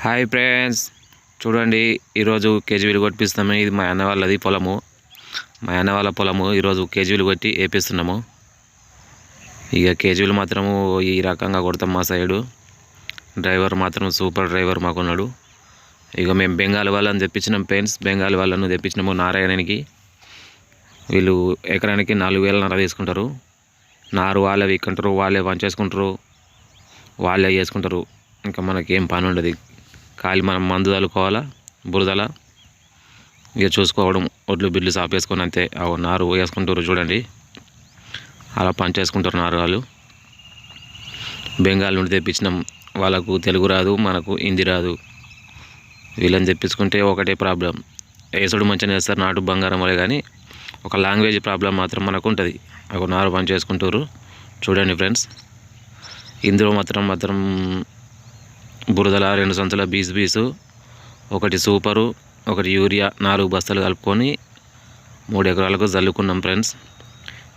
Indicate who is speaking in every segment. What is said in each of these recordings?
Speaker 1: Hi friends, చూడండి ఈరోజు కేజీలు కొట్టిస్తున్నాము. ఇది మా అన్న వాళ్ళది పొలము. మా అన్న వాళ్ళ పొలము ఈరోజు కేజీలు కొట్టి వేపిస్తున్నాము. ఇక కేజీలు మాత్రము ఈ రకంగా కొడతాం. మా సైడు డ్రైవర్ మాత్రం సూపర్ డ్రైవర్ మాకున్నాడు. ఇక మేము బెంగాల్ వాళ్ళని తెప్పించినాం ఫ్రెండ్స్. బెంగాల్ వాళ్ళను తెప్పించినాము నారాయణనికి. వీళ్ళు ఎకరానికి 4,500 తీసుకుంటారు. నారు వాళ్ళే వీక్కుంటారు, వాళ్ళే వంచేసుకుంటారు, వాళ్ళే చేసుకుంటారు. ఇంకా మనకేం పని ఉండదు. ఖాళీ మనం మందు చల్లుకోవాలా, బురదల ఇక చూసుకోవడం, ఒడ్లు బిడ్లు సాపేసుకొని అంతే. నారు వేసుకుంటారు చూడండి, అలా పని చేసుకుంటారు నారు వాళ్ళు. బెంగాల్ నుండి తెప్పించినాం. వాళ్ళకు తెలుగు రాదు, మనకు హిందీ రాదు. వీళ్ళని తెప్పించుకుంటే ఒకటే ప్రాబ్లం, వేసుడు మంచిగా వేస్తారు, నాటు బంగారం వలే. కానీ ఒక లాంగ్వేజ్ ప్రాబ్లం మాత్రం మనకు ఉంటుంది. ఒక నారు పని చేసుకుంటారు చూడండి ఫ్రెండ్స్. ఇందులో మాత్రం బురదల 2 సంచుల బీసు, ఒకటి సూపరు, ఒకటి యూరియా, 4 బస్తాలు కలుపుకొని 3 ఎకరాలకు జల్లుకున్నాం ఫ్రెండ్స్.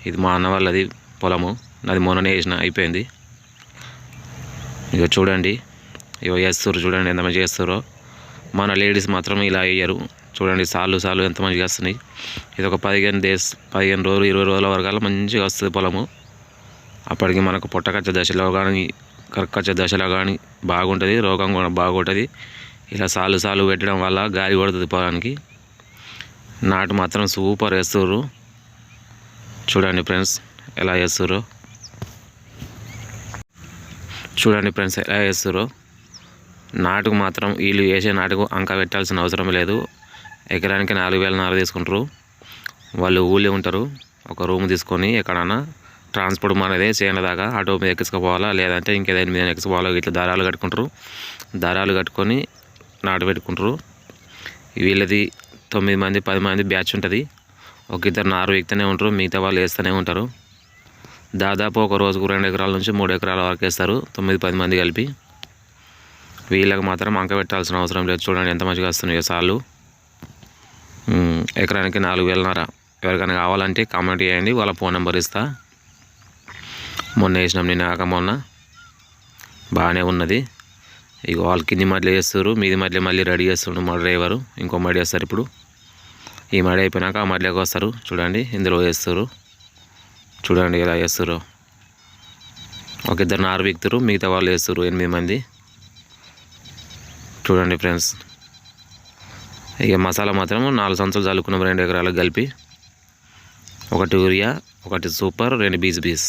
Speaker 1: ఇది మా అన్న వాళ్ళది పొలము. నాది మొన్ననే వేసిన, అయిపోయింది. ఇక చూడండి, ఇక వేస్తారు చూడండి ఎంత మంచిగా చేస్తారో. మన లేడీస్ మాత్రం ఇలా వేయరు చూడండి. సాలు ఎంత మంచిగా వస్తున్నాయి. ఇది ఒక 15 రోజులు 20 రోజుల వరకు మంచిగా వస్తుంది పొలము. అప్పటికి మనకు పొట్టకచ్చ దశలో కానీ కర్కచ్చ దశలో కానీ బాగుంటుంది, రోగం కూడా బాగుంటుంది. ఇలా సాలు పెట్టడం వల్ల గాలి కొడుతుంది పొలానికి. నాటు మాత్రం సూపర్ వేస్తుర్రు చూడండి ఫ్రెండ్స్ ఎలా వేస్తుర్రు. చూడండి ఫ్రెండ్స్ ఎలా వేస్తుర్రు. నాటుకు మాత్రం వీళ్ళు వేసే నాటుకు అంక పెట్టాల్సిన అవసరం లేదు. ఎకరానికి 4,500 తీసుకుంటారు. వాళ్ళు ఊళ్ళో ఉంటారు. ఒక రూమ్ తీసుకొని ఎక్కడన్నా ట్రాన్స్పోర్ట్ మనదే చేనుల దాకా ఆటో మీద ఎక్కించుకోపోవాలా, లేదంటే ఇంకేదైనా మీద ఎక్కించుకోవాలా. ఇట్లా దారాలు కట్టుకుంటారు. దారాలు కట్టుకొని నాటు పెట్టుకుంటారు. వీళ్ళది 9 మంది 10 మంది బ్యాచ్ ఉంటుంది. ఒక ఇద్దరు నారు ఎక్కితూనే ఉంటారు, మిగతా వాళ్ళు వేస్తూనే ఉంటారు. దాదాపు ఒక రోజుకు 2 ఎకరాల నుంచి 3 ఎకరాల వరకు వేస్తారు, 9-10 మంది కలిపి. వీళ్ళకి మాత్రం అంక పెట్టాల్సిన అవసరం లేదు. చూడండి ఎంత మంచిగా వస్తున్నాయి సార్లు. ఎకరానికి 4,500. ఎవరికైనా కావాలంటే కామెంట్ చేయండి, వాళ్ళ ఫోన్ నెంబర్ ఇస్తా. మొన్న వేసినాం, నిన్న కాక మొన్న. బాగానే ఉన్నది. ఇక వాళ్ళు కింది మడ్లు వేస్తారు, మీది మడ్లే మళ్ళీ రెడీ చేస్తుండ్రు మా డ్రైవరు. ఇంకో మడి వేస్తారు ఇప్పుడు. ఈ మడి అయిపోయినాక ఆ మడ్లేకి వస్తారు చూడండి. ఇందులో వేస్తారు చూడండి ఎలా వేస్తారు. ఒక ఇద్దరు నారు వీక్తారు, మిగతా వాళ్ళు వేస్తారు 8 మంది చూడండి ఫ్రెండ్స్. ఇక మసాలా మాత్రం 4 సంచులు చల్లుకున్నాం 2 ఎకరాలకు కలిపి. ఒకటి యూరియా, ఒకటి సూపర్, 2 బీస్.